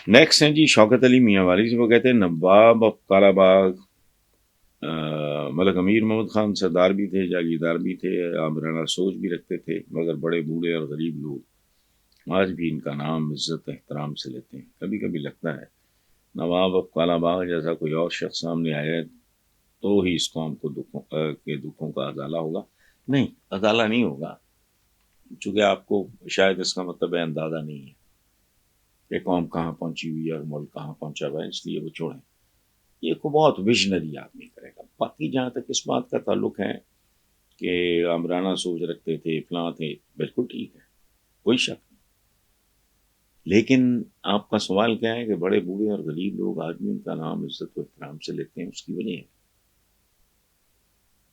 Next ہیں جی شوکت علی میاں والی سے، وہ کہتے ہیں نواب آف کالا باغ ملک امیر محمد خان سردار بھی تھے، جاگیردار بھی تھے، آمرانہ سوچ بھی رکھتے تھے، مگر بڑے بوڑھے اور غریب لوگ آج بھی ان کا نام عزت احترام سے لیتے ہیں۔ کبھی کبھی لگتا ہے نواب آف کالا باغ جیسا کوئی اور شخص سامنے آئے تو ہی اس قوم کو دکھوں کا ازالہ ہوگا۔ نہیں، ازالہ نہیں ہوگا، چونکہ آپ کو شاید اس کا مطلب ہے اندازہ نہیں ہے کہ قوم کہاں پہنچی ہوئی ہے اور ملک کہاں پہنچا ہوا ہے، اس لیے وہ چھوڑیں۔ یہ کو بہت ویژنری آدمی کرے گا۔ باقی جہاں تک اس بات کا تعلق ہے کہ آمرانہ سوچ رکھتے تھے، فلاں تھے، بالکل ٹھیک ہے، کوئی شک نہیں، لیکن آپ کا سوال کیا ہے کہ بڑے بوڑھے اور غریب لوگ آج بھی ان کا نام عزت و احترام سے لیتے ہیں۔ اس کی وجہ ہے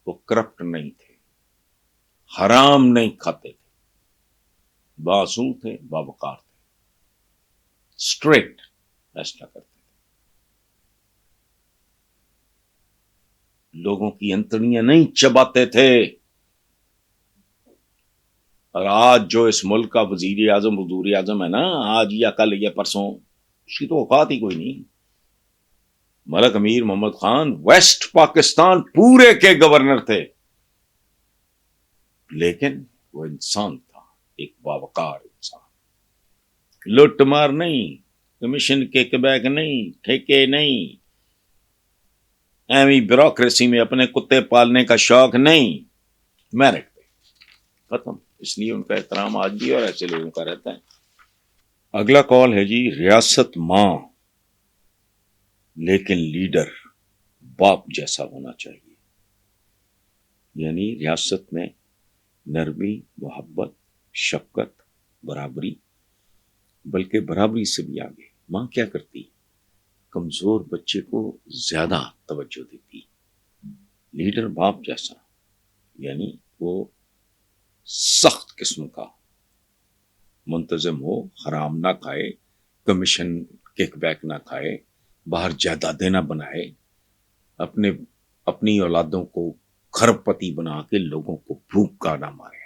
وہ کرپٹ نہیں تھے، حرام نہیں کھاتے تھے، باصول تھے، باوقار تھے، اسٹریٹ فیصلہ کرتے تھے، لوگوں کی انتڑیاں نہیں چباتے تھے۔ اور آج جو اس ملک کا وزیر اعظم حضور اعظم ہے نا، آج یا کل یا پرسوں، اس کی تو اوقات ہی کوئی نہیں۔ ملک امیر محمد خان ویسٹ پاکستان پورے کے گورنر تھے، لیکن وہ انسان تھا، ایک باوقار انسان، لوٹ مار نہیں، کمیشن کے کبیک نہیں، ٹھیکے نہیں، ایویں بیوروکریسی میں اپنے کتے پالنے کا شوق نہیں، میرٹ پہ ختم۔ اس لیے ان کا احترام آج بھی اور ایسے لوگوں کا رہتا ہے۔ اگلا کال ہے جی ریاست ماں لیکن لیڈر باپ جیسا ہونا چاہیے، یعنی ریاست میں نرمی، محبت، شفقت، برابری، بلکہ برابری سے بھی آگے ماں کیا کرتی؟ کمزور بچے کو زیادہ توجہ دیتی۔ لیڈر باپ جیسا، یعنی وہ سخت قسم کا، منتظم ہو، حرام نہ کھائے، کمیشن کک بیک نہ کھائے، باہر جائیدادیں نہ بنائے، اپنی اولادوں کو کھرب پتی بنا کے لوگوں کو بھوک کا نہ مارے۔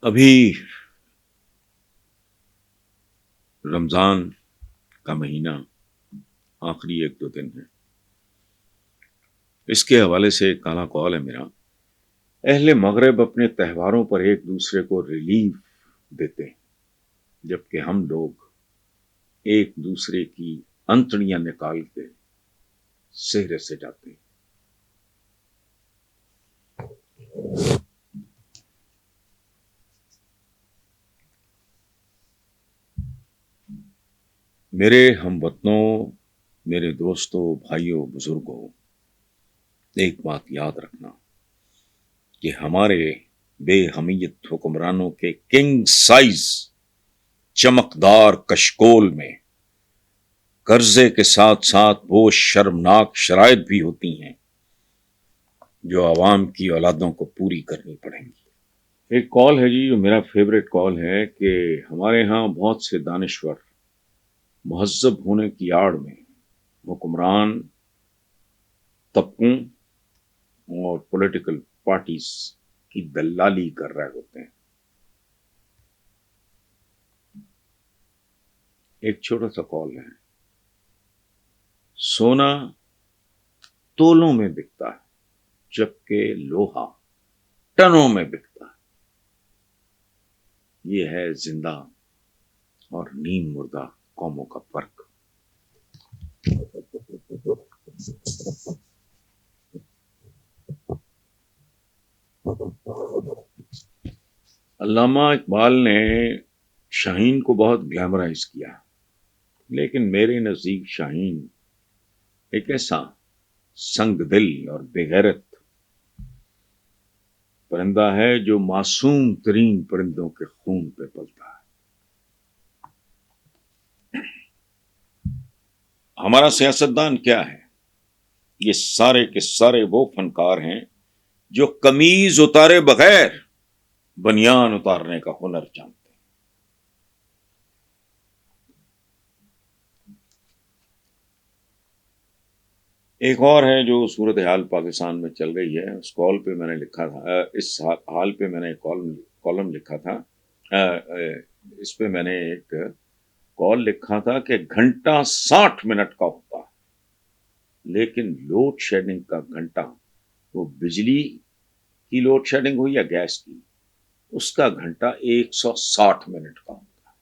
ابھی رمضان کا مہینہ آخری 1-2 دن ہے، اس کے حوالے سے ایک کالا کال ہے میرا۔ اہل مغرب اپنے تہواروں پر ایک دوسرے کو ریلیف دیتے ہیں، جبکہ ہم لوگ ایک دوسرے کی انتڑیاں نکال کے سہرے سے جاتے ہیں۔ میرے ہم وطنوں، میرے دوستوں، بھائیوں، بزرگوں، ایک بات یاد رکھنا کہ ہمارے بے حمیت حکمرانوں کے کنگ سائز چمکدار کشکول میں قرضے کے ساتھ ساتھ وہ شرمناک شرائط بھی ہوتی ہیں جو عوام کی اولادوں کو پوری کرنی پڑیں گی۔ ایک کال ہے جی جو میرا فیوریٹ کال ہے کہ ہمارے ہاں بہت سے دانشور مہذب ہونے کی آڑ میں حکمران طبقوں اور پولیٹیکل پارٹیز کی دلالی کر رہے ہوتے ہیں۔ ایک چھوٹا سا کال ہے، سونا تولوں میں بکتا ہے جبکہ لوہا ٹنوں میں بکتا ہے۔ یہ ہے زندہ اور نیم مردہ قوموں کا فرق۔ علامہ اقبال نے شاہین کو بہت گلیمرائز کیا، لیکن میرے نزدیک شاہین ایک ایسا سنگ دل اور بے غیرت پرندہ ہے جو معصوم ترین پرندوں کے خون پہ پلتا ہے۔ ہمارا سیاستدان کیا ہے؟ یہ سارے کے سارے وہ فنکار ہیں جو قمیض اتارے بغیر بنیان اتارنے کا ہنر جانتے ہیں۔ ایک اور ہے جو صورتحال پاکستان میں چل رہی ہے، اس کال پہ میں نے لکھا تھا، اس حال پہ میں نے کالم لکھا تھا، اس پہ میں نے ایک کال لکھا تھا کہ گھنٹہ 60 منٹ کا ہوتا ہے، لیکن لوڈ شیڈنگ کا گھنٹہ، وہ بجلی کی لوڈ شیڈنگ ہوئی یا گیس کی، اس کا گھنٹہ 160 منٹ کا ہوتا ہے۔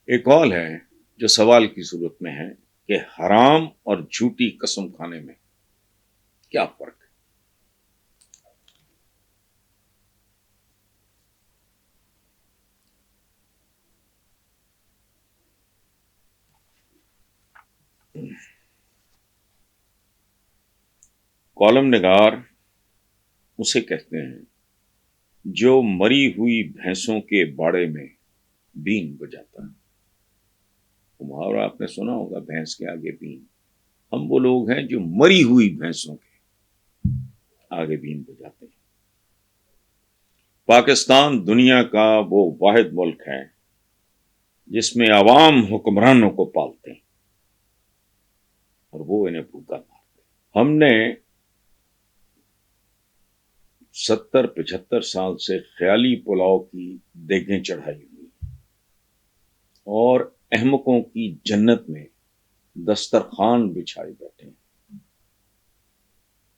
ایک کال ہے جو سوال کی صورت میں ہے کہ حرام اور جھوٹی قسم کھانے میں کیا فرق ہے؟ کالم نگار اسے کہتے ہیں جو مری ہوئی بھینسوں کے باڑے میں بین بجاتا ہے۔ محاورہ آپ نے سنا ہوگا، بھینس کے آگے بین۔ ہم وہ لوگ ہیں جو مری ہوئی بھینسوں کے آگے بین بجاتے ہیں۔ پاکستان دنیا کا وہ واحد ملک ہے جس میں عوام حکمرانوں کو پالتے ہیں اور وہ انہیں بھوکا مارتے ہیں۔ ہم نے 70-75 سال سے خیالی پلاؤ کی دیگیں چڑھائی ہوئی اور احمقوں کی جنت میں دسترخوان بچھائے بیٹھے ہیں۔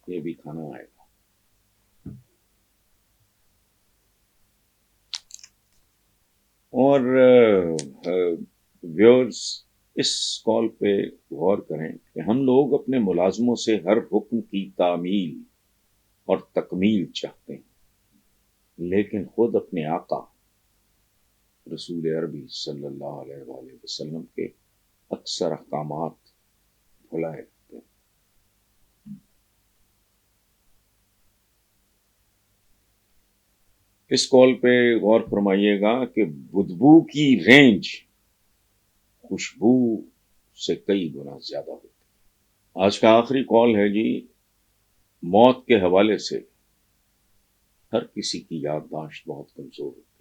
یہ بھی کھانا آئے گا۔ اور ویورز اس کال پہ غور کریں کہ ہم لوگ اپنے ملازموں سے ہر حکم کی تعمیل اور تکمیل چاہتے ہیں، لیکن خود اپنے آقا رسول عربی صلی اللہ علیہ وآلہ وسلم کے اکثر احکامات بھلائے رکھتے ہیں۔ اس کال پہ غور فرمائیے گا کہ بدبو کی رینج خوشبو سے کئی گنا زیادہ ہوتی ہے۔ آج کا آخری کال ہے جی، موت کے حوالے سے ہر کسی کی یادداشت بہت کمزور ہوتی ہے۔